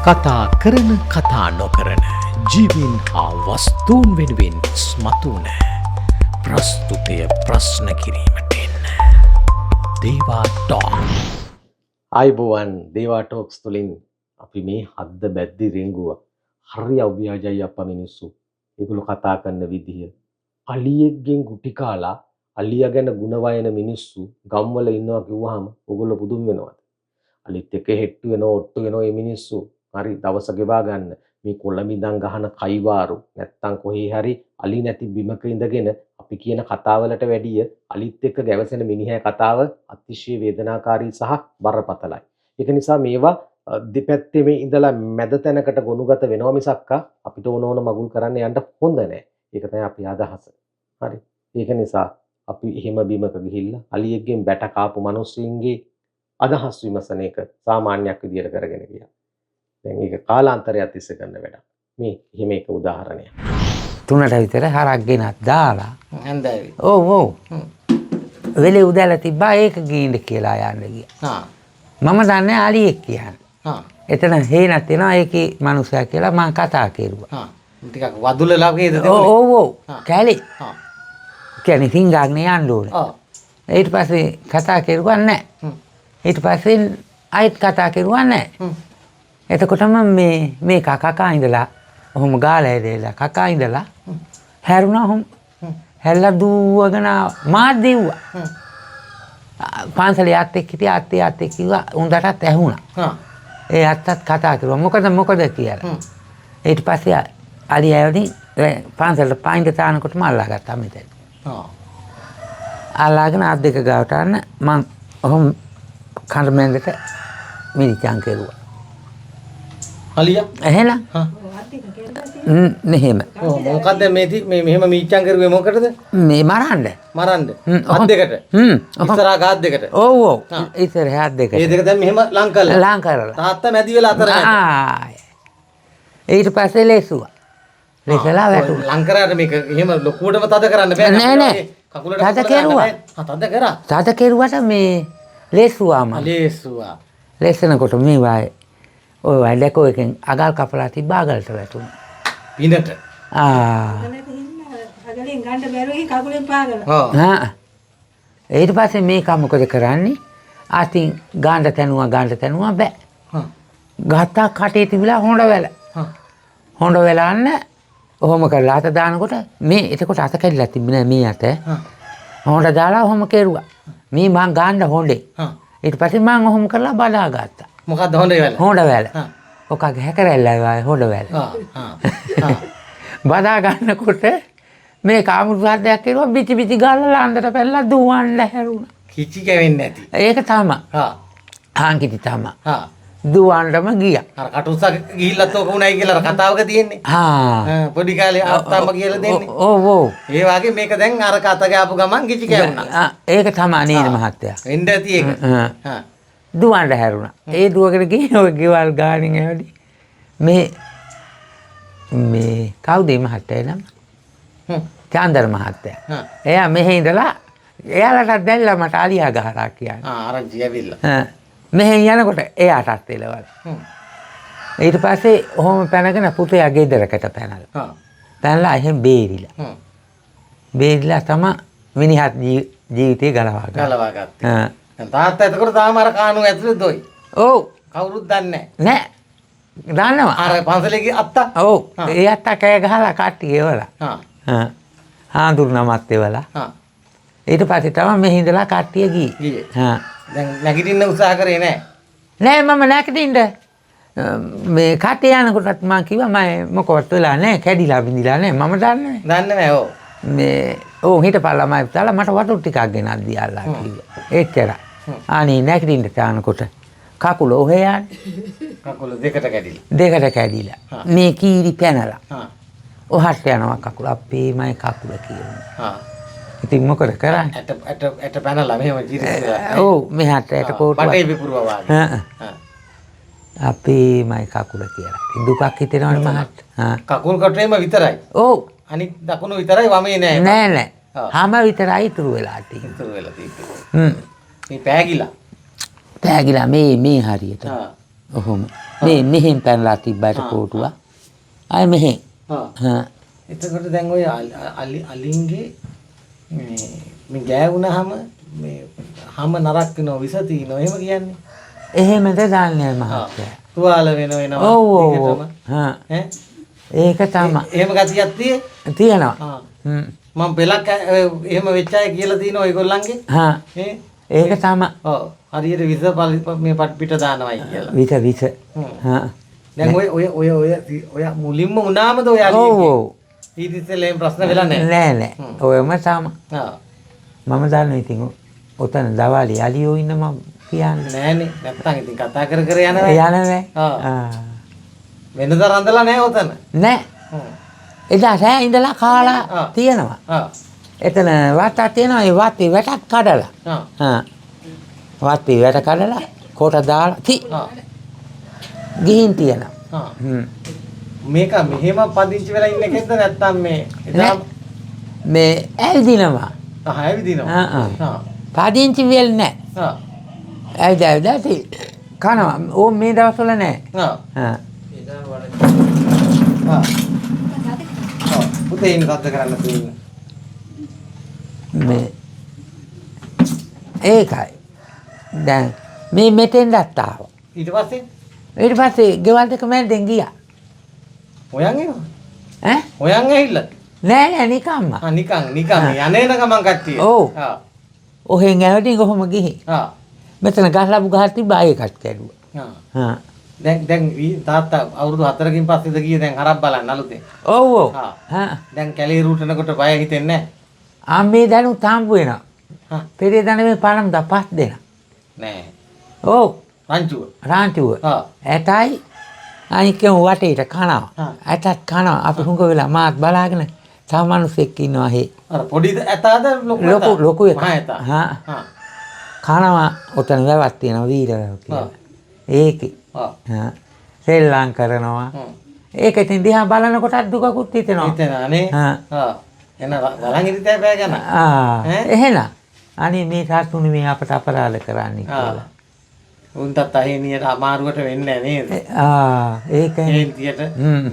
කතා කරන කතා නොකරන ජීවීන් හා වස්තුූන් වෙනුවෙන් ස්මතුවන ප්‍රස්තුතය ප්‍රශ්න කිරීමට එන්න. දේවා ටෝක්. ආයුබෝවන් දේවා ටෝක්ස් තුළින් අපි මේ හද්ද බැද්දි රිංගුව හරි අව්‍යාජයි අප්පා මිනිස්සු. ඒගොල්ලෝ කතා කරන විදිය අලියෙක්ගෙන් ගුටි කාලා අලියා ගැන ಗುಣ වයන මිනිස්සු ගම්වල ඉන්නවා කිව්වහම ඕගොල්ලෝ පුදුම වෙනවද? අලිත් එක හෙට්ටු වෙනවා ඔට්ටු වෙනවා මේ මිනිස්සු. හරි දවස ගෙවා ගන්න මේ කොළඹින්දන් ගහන කයිවාරු නැත්තම් කොහේ හරි අලි නැති බිමක ඉඳගෙන අපි කියන කතාවලට වැඩිය අලිත් එක්ක ගැවසෙන මිනිහා කතාව අතිශය වේදනාකාරී සහ බරපතලයි. ඒක නිසා මේවා දෙපැත්තේ ඉඳලා මැද තැනකට ගොනුගත වෙනවා මිසක් අපිට ඕන මගුල් කරන්න යන්න හොඳ නැහැ. ඒක තමයි අපේ අදහස. හරි. ඒක නිසා අපි එහෙම බිමක ගිහිල්ලා අලියෙක්ගෙන් බැට කාපු මිනිස්සුන්ගේ අදහස් විමසන එක සාමාන්‍යයක් විදියට කරගෙන ගියා. දැන් ඒක කාලාන්තරයක් තිස්සේ කරන වැඩක්. මේ එහෙම එක උදාහරණයක්. 3ට විතර හරක් ගෙනත් දාලා හන්දෑවි. ඔව් වෙලේ උදැලා තිබ්බා ඒක ගින්න කියලා යන්න ගියා. මම දන්නේ අලියෙක් කියන්නේ. එතන හේනක් එනවා ඒකේ මනුස්සයා කියලා මම කතා කෙරුවා. ටිකක් වදුලලා වගේද? ඔව් කැලේ. කියන්නේ සිංගාග්නේ යන්න ඕනේ. ඊට පස්සේ කතා කෙරුවා නැහැ. ඊට පස්සේ ආයෙත් කතා කෙරුවා නැහැ. එතකොටම මේ කකා ඉඳලා ඔහොම ගාලා ඇදලා කකා ඉඳලා හැරුණා ඔහොම හැල්ලා දුවගෙන මාත් දෙව්වා. පන්සලේ යත් එක්ක කිව්වා උන්දටත් ඇහුණා. ඒ අත්තත් කතා කරුවා මොකද කියලා. ඊට පස්සේ අලි ඇවිදින් පන්සලට පයින්ට තානකොටම අල්ලාගත්තා මෙතන. අල්ලාගෙන අත් දෙක ගාවට අන්න මං ඔහොම කන්දමෙන්දට මිරිචාන් කෙරුවා. අලියා එහෙනම් මෙහෙම මොකද්ද මේ මෙහෙම මීච්චන් කරුවේ මොකටද? මේ මරන්න අත් දෙකට ඉස්සරහා ගාත් දෙකට. ඔව් ඉස්සරහා අත් දෙකට. ඒ දෙක දැන් මෙහෙම ලං කරලා තාත්තා මැදි වෙලා අතර නැහැ. ඊට පස්සේ ලේසුවා. ලේසලා වැටුණා. ලං කරාට මේක එහෙම ලොකුවටම තද කරන්න බෑ. නෑ කකුලට තද කෙරුවා. තද කරා. තද කෙරුවට මේ ලේසුවාම. ලේසුවා. ලේසනකොට මේ වායි ඔය වැඩකෝ එකෙන් අගල් කපලා තිබ්බා අගලට වැටුණා. පිනට. අගලෙන් ගන්න බැරුවයි කකුලෙන් පාගලා. ඊට පස්සේ මේක මොකද කරන්නේ? අතින් ගාන්න තැනුවා බෑ. ගත්තා කටේ තිබිලා හොඬ වැල. හොඬ වැලන්න ඔහොම කරලා අත දානකොට මේ එතකොට අත කැඩිලා තිබුණේ මේ අත. හොඬ දාලා ඔහොම කෙරුවා. මේ මං ගාන්න හොඬේ. ඊට පස්සේ මං ඔහොම කරලා බලා ගත්තා. මොකක්ද හොඬ වැල? හොඬ වැල. ඔකගේ හැකරැල්ලයි වයි හොඬ වැල. බදා ගන්නකොට මේ කාමුරු සද්දයක් කෙරුවා පිටි ගාලා ලාන්දට පැනලා දුවන්න හැරුණා. කිචි කැවෙන්නේ නැති. ඒක තමයි. හාන්කිටි තමයි. දුවන්නම ගියා. අර කටුස්සා ගිහිල්ලත් ඕක උණයි කියලා කතාවක තියෙන්නේ. පොඩි කාලේ අත්තම්ම කියලා දෙන්නේ. ඔව්. ඒ වගේ මේක දැන් අර කත ගාපු ගමන් කිචි කැවුණා. ඒක තමයි නේද මහත්තයා. වෙන්න ඇති ඒක. දුවන්න හැරුණා. ඒ දුවගෙන ගිහින් ඔය ගෙවල් ගානින් ඇවිදි මේ කවුද මහත්තයා නම? චන්දර මහත්තයා. එයා මෙහෙ ඉඳලා එයාලට දැල්ලා මට අලියා ගහලා කියන්නේ. ආරංචි ඇවිල්ලා. මෙහෙ යනකොට එයාටත් එලවල. ඊට පස්සේ ඔහොම පැනගෙන පුතයා ගෙදරකට පැනලා. පැනලා එහෙන් බේරිලා. බේරිලා තමයි මිනිහත් ජීවිතේ ගලවා ගත්තා. තාත්තා එතකොට තාම අර කාණුව ඇතුලේ දොයි. ඔව්. කවුරුත් දන්නේ නැහැ. දන්නවා. අර පන්සලේ ගිය අත්තා. ඔව්. ඒ අත්තා කෑ ගහලා කට්ටිය එවලා. හාඳුරු නමත් එවලා. ඊට පස්සේ තමයි මෙහි ඉඳලා කට්ටිය ගියේ. දැන් නැගිටින්න උත්සාහ කරේ නැහැ. නෑ මම නැගිටින්න මේ කට්ටිය යනකොටත් මම කිව්වා මම මොකවත් වෙලා නැහැ කැඩිලා බිඳිලා නැහැ මම දන්නේ නැහැ. ඔව්. මේ හිටපල්ලා මම තාලා මට වතුර ටිකක් ගෙනත් දියල්ලා කිව්වා. එච්චරයි. අනේ නැගිටින්න තානකොට කකුල ඔහෙ යන්නේ. කකුල දෙකට කැඩිලා. මේ කීරි පැනලා. ඔහට යනවා කකුල අපේ මයි කකුල කියනවා. ඉතින් මොකද කරන්නේ? ඇට පැනලා මෙහෙම ජීවිතේ. ඔව් මෙහාට ඇට කෝටුවක්. පටේ විපුරුවා වාගේ. අපේ මයි කකුල කියලා. දුකක් හිතෙනවනේ මහත්. කකුල් කටේම විතරයි. ඔව්. අනිත් දකුණු විතරයි වමේ නෑ. නෑ. හැම විතරයි ඉතුරු වෙලා තියෙන්නේ. මේ පෑගිලා පෑගිලා මේ හරියට. ඔහොම. මේ මෙහෙන් පැනලා තිබ්බට කෝටුව. අය මෙහෙන්. හා. එතකොට දැන් ඔය අලින්ගේ මේ ගෑවුනහම මේ හැම නරක් වෙනවා විස තිනවා එහෙම කියන්නේ. එහෙමද දන්නේ මහත්තයා. තුවාල වෙනවා ඔව් ඔව්. හා. ඒක තමයි. එහෙම ගතියක් තියෙනවා. මම පෙලක් එහෙම වෙච්ච අය කියලා තියෙනවා ඔයගොල්ලන්ගේ. හා. ඒක තමයි. ඔව්. හරියට විස මේ පිට දානවායි කියලා. විස. හා. දැන් ඔය මුලින්ම උනාමද ඔය අලිය? ඔව් ඔව්. ඊට ඉස්සෙල්ලා එහෙම ප්‍රශ්න වෙලා නැහැ. නෑ. ඔයම තමයි. ආ. මම දන්නවා ඉතින් ඔතන දවාලේ අලියෝ ඉන්න මම කියන්නේ. නෑනේ. නැත්තම් ඉතින් කතා කර යනවා. යන්නේ. වෙනද රඳලා නැහැ ඔතන. නෑ. එදා රෑ ඉඳලා කාලා තියෙනවා. එතන වටක් තියෙනවා. ඒ වටේ වැටක් කඩලා. වටේ වැට කඩලා කොට දාලා ගිහින් තියෙනවා. මේක මෙහෙම පදිංචි වෙලා ඉන්න එකෙන්ද නැත්තම් මේ එදා මේ ඇවිදිනවා. ඇවිදිනවා. පදිංචි වෙල් නැහැ. ඇවිදලා කනවා. ඕ මේ දවස්වල නැහැ. පුතේ ඉන්න සද්ද කරන්න තියෙන්නේ. මේ ඒකයි. දැන් මේ මෙතෙන් දැත්තාව. ඊට පස්සේ ගෙවල් දෙක මැද්දෙන් ගියා. හොයන් එනවා. හොයන් ඇවිල්ලා. නෑ නිකම්ම. නිකන් යන්නේන ගමන් කට්ටිය. ඔව්. ඔහෙන් ඇවිදින් කොහොම ගිහින්. මෙතන ගහලපු ගහක් තිබ්බා ඒකත් කැඩුවා. දැන් තාත්තා අවුරුදු 4කින් පස්සේද ගියේ දැන් හරක් බලන්න අලුතෙන්. ඔව්. දැන් කැලේ රූටනකොට බය හිතෙන්නේ නැහැ. මේ දැනුත් හම්බ වෙනවා. පෙරේ දන්නේ පරම් දපස් දෙන. නෑ. ඔව්. රාංචුව. ඇටයි අනික වටේට කනවා. ඇටත් කනවා. අපි හුඟ වෙලා මාත් බලාගෙන තව මිනිස්සෙක් ඉන්නවා හේ. අර පොඩි ඇතාද ලොකු එක. කනවා ඔතන වැවක් තියෙනවා වීර වැව කියලා. ඒකේ. සෙල්ලම් කරනවා. ඒක ඉතින් දිහා බලනකොටත් දුකකුත් හිතෙනවා. හිතෙනානේ. එන බලන් ඉඳිතේ බෑ ගන්න. එහෙනම් අනේ මේ සාතුනේ මේ අපට අපරාධ කරන්නේ කියලා. උන්ටත් අහිනියට අමාරුවට වෙන්නේ නේද? ඒක හේන්තියට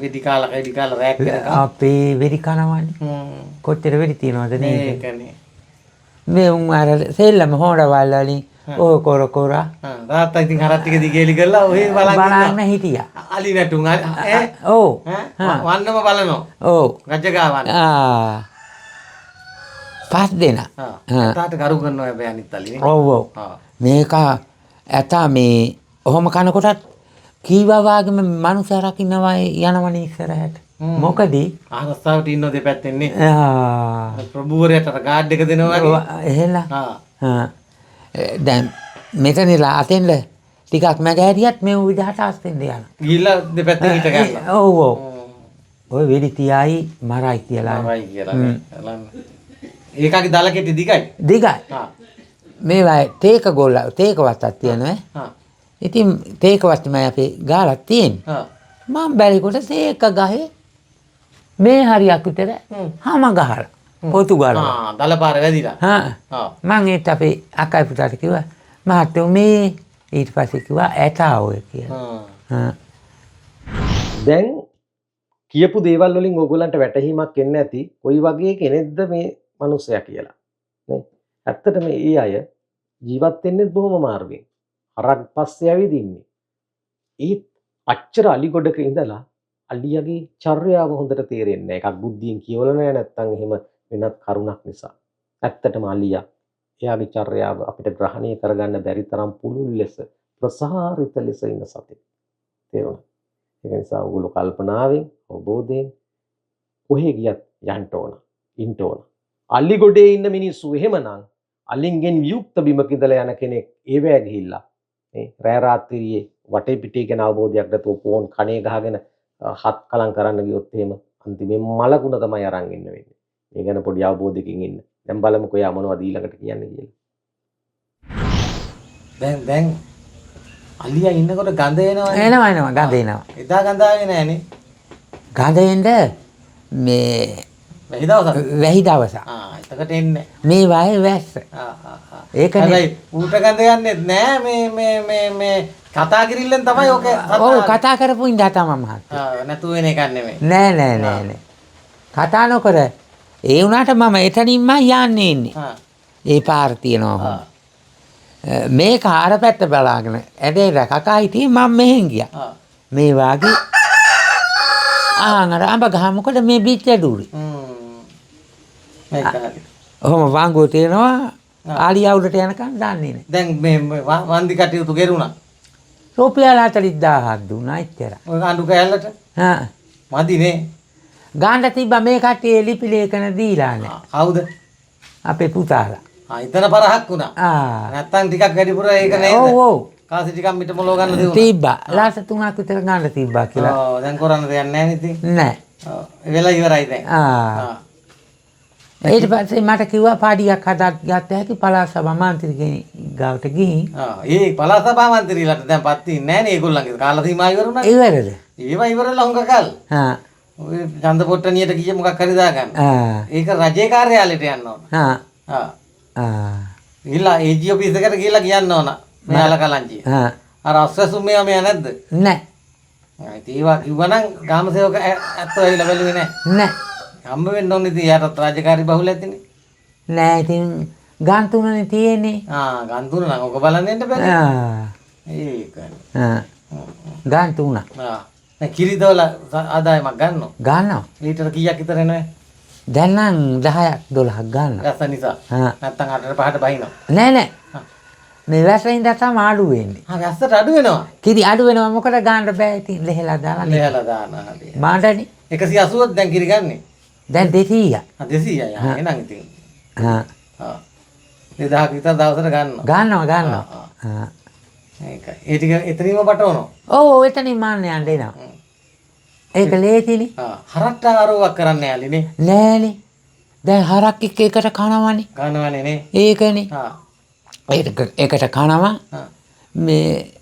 වෙඩි කාලා රැක් කරනවා. අපේ වෙඩි කනවනේ. කොච්චර වෙඩි තියනවද නේද? ඒකනේ. මේ උන් අර සෙල්ලම හොඬවල් වලින් ඔය කර තාත්තා ඉතින් හරත් ටික දිගේලි කරලා ඔය බලන්න හිටියා. අලි නැටුම් ඔව්. වන්නම බලනවා. ඔව්. ගජ්ජගාවන්න. පස් දෙනා. තාත්තා කරු කරනවා හැබැයි අනිත් අලිනේ. ඔව්. මේක ඇතා මේ ඔහොම කනකොටත් කීවා වාගේම මනුස්සය රකින්නවා යනවනේ ඉස්සරහට. මොකද ආරස්සාවට ඉන්න දෙපැත්තෙන් නේ. ප්‍රභූවරයට ගාඩ් එක දෙනවා වගේ. එහෙලා. දැන් මෙතනලා අතෙන්ද ටිකක් මගහැරියත් මේ විදිහට අස්තෙන්ද යනවා. ගිහිල්ලා දෙපැත්තෙන් හිට ගන්නවා. ඔව්. ඔය වෙඩි තියයි මරයි කියලා. ඒකගේ දල කෙටි දිගයි. මේවා තේක වත්තක් තියෙනවා. ඉතින් තේක වත්ත මම අපේ ගාලා තියෙන්නේ. මම බැරිකොට තේක ගහේ මේ හරියක් විතර හැම ගහලා පොතු ගාලා. දල පාර වැදිලා. මම ඒත් අපේ අක්කයි පුතාට කිව්වා මහත්තයෝ මේ ඊට පස්සේ කිව්වා ඇතා ඔය කියලා. දැන් කියපු දේවල් වලින් ඕගොල්ලන්ට වැටහීමක් එන්නේ නැති කොයි වගේ කෙනෙක්ද මේ මිනිස්සයා කියලා. නේ? ඇත්තටම මේ අය ජීවත් වෙන්නේ බොහොම මාර්ගෙන්. හරක් පස්සේ ඇවිදින්නේ. ඒත් අච්චර අලිගොඩක ඉඳලා අලියගේ චර්යාව හොඳට තේරෙන්නේ නැහැ. එකක් බුද්ධියෙන් කියවල නැහැ නැත්නම් එහෙම වෙනත් කරුණක් නිසා. ඇත්තටම අලියා එයාගේ චර්යාව අපිට ග්‍රහණය කරගන්න බැරි තරම් පුළුල් ලෙස ප්‍රසාරිත ලෙස ඉන්න සතෙක්. තේරුණා? ඒක නිසා ඔයගොල්ලෝ කල්පනාවෙන් අවබෝධයෙන් කොහෙ ගියත් යන්න ඕන. ඉන්න ඕන. අලිගොඩේ ඉන්න මිනිස්සු එහෙමනම් අලින්ගෙන් වියුක්ත බිමක ඉඳලා යන කෙනෙක් ඒවැය ගිහිල්ලා මේ රෑ රාත්‍රියේ වටේ පිටේ ගැන අවබෝධයක් නැතුව ෆෝන් කණේ ගහගෙන හත් කලම් කරන්න ගියොත් එහෙම අන්තිමේ මලකුණ තමයි අරන් ඉන්න වෙන්නේ. මේ ගැන පොඩි අවබෝධයකින් ඉන්න. දැන් බලමුකෝ යා මොනවද ඊළඟට කියන්නේ කියලා. දැන් අලියා ඉන්නකොට ගඳ එනවනේ. එනවා ගඳ එනවා. එදා ගඳ ආවේ නෑනේ. ගඳ එන්න මේ වැහි දවස. එතකොට එන්නේ. මේ වායේ වැස්ස. ඒකනේ. හැබැයි ඌට ගඳ යන්නේ නෑ මේ කතා කිරිල්ලෙන් තමයි ඔක ඔව් කතා කරපු ඉඳලා තමයි මහත්තයා. නැතු වෙන එකක් නෙමෙයි. නෑ. කතා නොකර ඒ වුණාට මම එතනින්ම යන්නේ ඉන්නේ. ඒ පාර තියනවා. මේ කාර පැත්ත බලාගෙන ඇදේ කකා හිටියේ මම මෙහෙන් ගියා. මේ වාගේ අර අඹ ගහ මොකද මේ බීච් ඇදුරේ. ඔහොම වංගුව තියෙනවා ආලියා උඩට යනකම් දන්නේ නෑ. දැන් මේ වන්දි කටයුතු කෙරුණා. රුපියල් 40000ක් දුන්නා එච්චර. ඔය අඬු කැලලට මදිනේ. ගාන්න තිබ්බා මේ කට්ටිය ලිපි ලේඛන දීලා නෑ. කවුද? අපේ පුතාලා. එතන පරහක් වුණා. නැත්තම් ටිකක් වැඩිපුර ඒක නේද? ඔව්. කාසි ටිකක් මිට මොලව ගන්න දෙවුණා. තිබ්බා. ලාස 3ක් විතර ගන්න තිබ්බා කියලා. දැන් කරන්න දෙයක් නැහැ නේ ඉතින්. නෑ. වෙලා ඉවරයි දැන්. ඊට පස්සේ මට කිව්වා පාඩියක් හදා ගත්ත හැකි පළාත් සභා මන්ත්‍රීගෙන් ගාවට ගිහින්. ඒ පළාත් සභා මන්ත්‍රීලාට දැන් පත්ති නැහැ නේ ඒගොල්ලන්ගේ කාලා සීමා ඉවර වුණා. ඉවරද? ඒවා ඉවරලා හුඟ කල්. ඔය ඡන්ද පොට්ටනියට ගියේ මොකක් හරි දාගන්න. ඒක රජේ කාර්යාලයට යන්න ඕන. ගිහලා AG ඔෆිස් එකට ගිහලා කියන්න ඕන. මෙයාලා කලංචිය. අර අස්වැසුම් මේවා මෙයා නැද්ද? නෑ. ඒවා කිව්වනම් ගාම සේවක ඇත්තෝ ඇවිල්ලා බැලුවේ නෑ. නෑ. හම්බ වෙන්න ඕනේ ඉතින් යාටත් රාජකාරී බහුල ඇතිනේ. නෑ ඉතින් ගන් තුනනේ තියෙන්නේ. ගන් තුන නම් ඔක බලන්න එන්න බැහැ. ඒකනේ. ගන් තුන. දැන් කිරිදවල ආදායමක් ගන්නව. ගන්නවා. ලීටර කීයක් විතර එනවද? දැන් නම් 10ක් 12ක් ගන්නවා. රස නිසා. නැත්තම් 8ට 5ට බහිනවා. නෑ. මේ වැස්සෙන් දැක්කම අඩු වෙන්නේ. වැස්සට අඩු වෙනවා. කිරි අඩු වෙනවා මොකද ගන්න බෑ ඉතින් ලෙහෙලා දාලා. ලෙහෙලා දානවා. මාඩනේ. 180ක් දැන් කිරි ගන්නේ. දැන් 200ක්. 200යි. එහෙනම් ඉතින්. 2000ක් විතර දවසට ගන්නවා. ඒකයි. ඒ ටික එතනින්ම බටවනවා. ඔව් එතනින් මාන්න යන්න එනවා. ඒක ලේසිනේ. හරක්ට ආරෝවක් කරන්න යාලිනේ. නෑනේ. දැන් හරක් එකට කනවනේ. කනවනේ නේ. ඒකනේ. ඒකට කනවා. මේ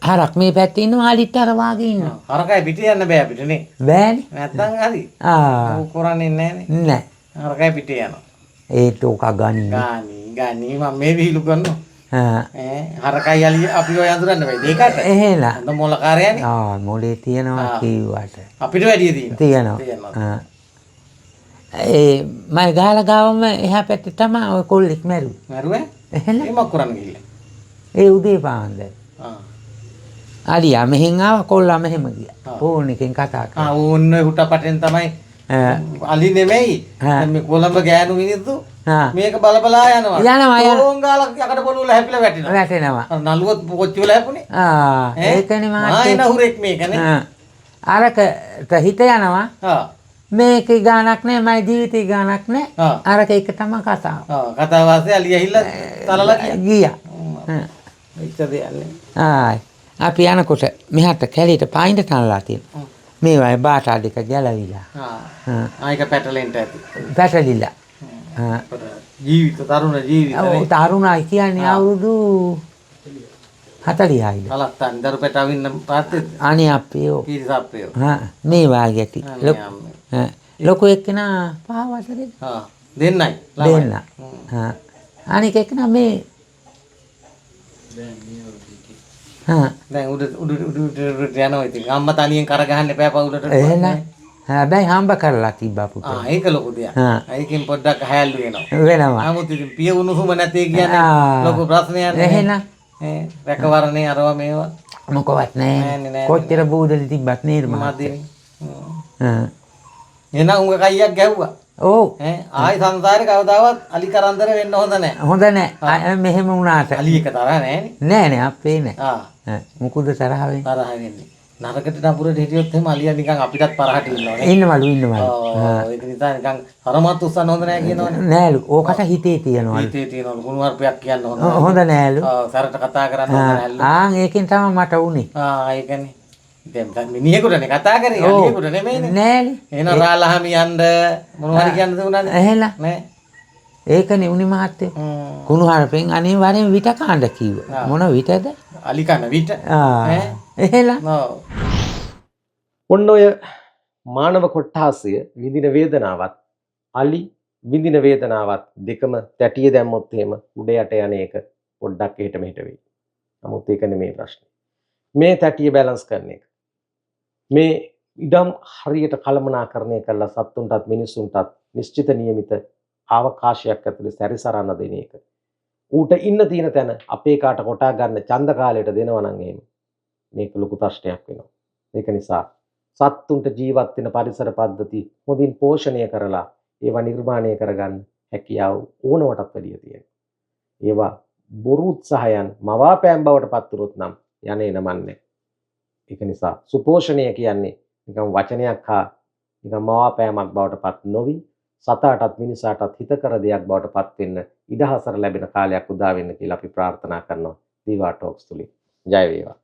හරක් මේ පැත්තේ ඉන්නවා අලිත් අර වාගේ ඉන්නවා. හරකයි පිට යන්න බෑ අපිට නේ. බෑනේ. නැත්තම් හරි. ඕක කරන්නේ නෑනේ. නෑ. හරකයි පිට යනවා. ඒත් ඕක ගනි. ගනි මම මේ විහිළු කරනවා. හරකයි අලිය අපි ඔය අඳුරන්න බෑ. දෙකට. එහෙලා. හොඳ මොලකාරයනේ. මොලේ තියනවා කීවට. අපිට වැඩිය තියෙනවා. මම ගාලා ගාවම එහා පැත්තේ තමයි ඔය කොල්ලෙක් මැරුවේ. මැරුවේ? එහෙලා. ඒ මොකක් කරන්න ගිහිල්ලා? ඒ උදේ පාන්දර. අලියා මෙහෙන් ආවා කොල්ලා මෙහෙම ගියා. ෆෝන් එකෙන් කතා කරා. ඕන්න හුටපටෙන් තමයි අලි නෙමෙයි. මේ කොළඹ ගෑනු මිනිස්සු මේක බලබලා යනවා. ෆෝන් ගාලා යකට පොළොවල හැපිලා වැටෙනවා. අර නළුවත් පොච්චි වල හැපුනේ. ඒකනේ මාත් එන හුරෙක් මේකනේ. අරකට හිත යනවා. මේකේ ගානක් නෑ මගේ ජීවිතේ ගානක් නෑ. අරක එක තමයි කතාව. කතාව වාසේ අලිය ඇහිල්ලා තලලා ගියා. ඉච්චදේ අපි යනකොට මෙහාට කැලේට පායින්ද තනලා තියෙනවා. මේවා බාටා දෙක ගැලවිලා. ආයක පැටලෙන්ට ඇති. පැටලිලා. ජීවිත තරුණ ජීවිතනේ. ඔව් තරුණයි කියන්නේ අවුරුදු 40යි. කලත්තන් දරු පැටවින්න පාත්තේ. අනේ අපේ ඔව්. කීරිසප්පේ. මේ වාගේ ඇති. ලොකු එක්කෙනා 5 වසරේ. දෙන්නයි. දෙන්න. අනික එක්කෙනා මේ දැන් උඩ යනවා ඉතින් අම්මා තනියෙන් කර ගහන්න එපා පවුලට. එහෙනම් හැබැයි හම්බ කරලා තිබ්බා පුතේ. ඒක ලොකු දෙයක්. ඒකෙන් පොඩ්ඩක් හැල්ලු වෙනවා. නමුත් ඉතින් පිය උණුසුම නැtei කියන්නේ ලොකු ප්‍රශ්නයක් නේ. එහෙනම් රැකවරණේ අරවා මේවා මොකවත් නැහැ. කොච්චර බූදලි තිබ්බත් නේද මහත්තයා. එහෙනම් උංග කයියක් ගැහුවා. ඔව්. ආයි සංසාරේ කවදාවත් අලි කරන්දර වෙන්න හොඳ නැහැ. හොඳ නැහැ. මෙහෙම වුණාට. අලි එක තරහ නැහැ නේ අපේ නෑ. මොකද තරහ වෙන්නේ? තරහ වෙන්නේ. නරකට නපුරට හිටියොත් එහෙම අලියා නිකන් අපිටත් පරහට ඉන්නවනේ. ඉන්නවලු. ඒක නිසා නිකන් තරමත් උස්සන්න හොඳ නැහැ කියනවනේ. නෑලු. ඕකට හිතේ තියනවලු. හිතේ තියනවලු. කුණුවarpයක් කියන්න හොඳ නැහැ. හොඳ නෑලු. සරට කතා කරන්න හොඳ නෑලු. ඒකෙන් තමයි මට උනේ. ඒකනේ. දැන් මිනිහෙකුටනේ කතා කරේ අලියෙකුට නෙමෙයිනේ. නෑනේ. එහෙනම් රාලහමි යන්න මොනවා හරි කියන්න දුන්නානේ. එහෙලා. නෑ. ඒකනේ උනි මහත්තයෝ. කුණුහරුපෙන් අනිවාර්යෙන් විත කාණ්ඩ කිව්වා. මොන විතද? අලි කන විත. එහෙලා. ඔන්න ඔය මානව කොට්ටාසය විඳින වේදනාවත් අලි විඳින වේදනාවත් දෙකම තැටිය දැම්මොත් එහෙම උඩ යට යන එක පොඩ්ඩක් එහෙට මෙහෙට වෙයි. නමුත් ඒක නෙමෙයි ප්‍රශ්නේ. මේ තැටිය බැලන්ස් කරන එක. මේ ඉඩම් හරියට කළමනාකරණය කරලා සත්තුන්ටත් මිනිස්සුන්ටත් නිශ්චිත නියමිත අවකාශයක් ඇතුලේ සැරිසරන්න දෙන එක. ඌට ඉන්න තියෙන තැන අපේ කාට කොටා ගන්න ඡන්ද කාලයට දෙනවා නම් එහෙම මේක ලොකු ප්‍රශ්නයක් වෙනවා. ඒක නිසා සත්තුන්ට ජීවත් වෙන පරිසර පද්ධති හොඳින් පෝෂණය කරලා ඒවා නිර්මාණය කරගන්න හැකියාව ඕනවටත් වැඩිය තියෙනවා. ඒවා බොරු උත්සාහයන් මවාපෑම් බවට පත් වුනොත් නම් යන්නේ නමන්නේ. ඒක නිසා සුපෝෂණය කියන්නේ නිකම් වචනයක් හා නිකම් මවාපෑමක් බවට පත් නොවි සතාටත් මිනිසාටත් හිතකර දෙයක් බවට පත් වෙන්න ඉඩහසර ලැබෙන කාලයක් උදා වෙන්න කියලා අපි ප්‍රාර්ථනා කරනවා දීවා ටොක්ස් තුලින්. ජය වේවා.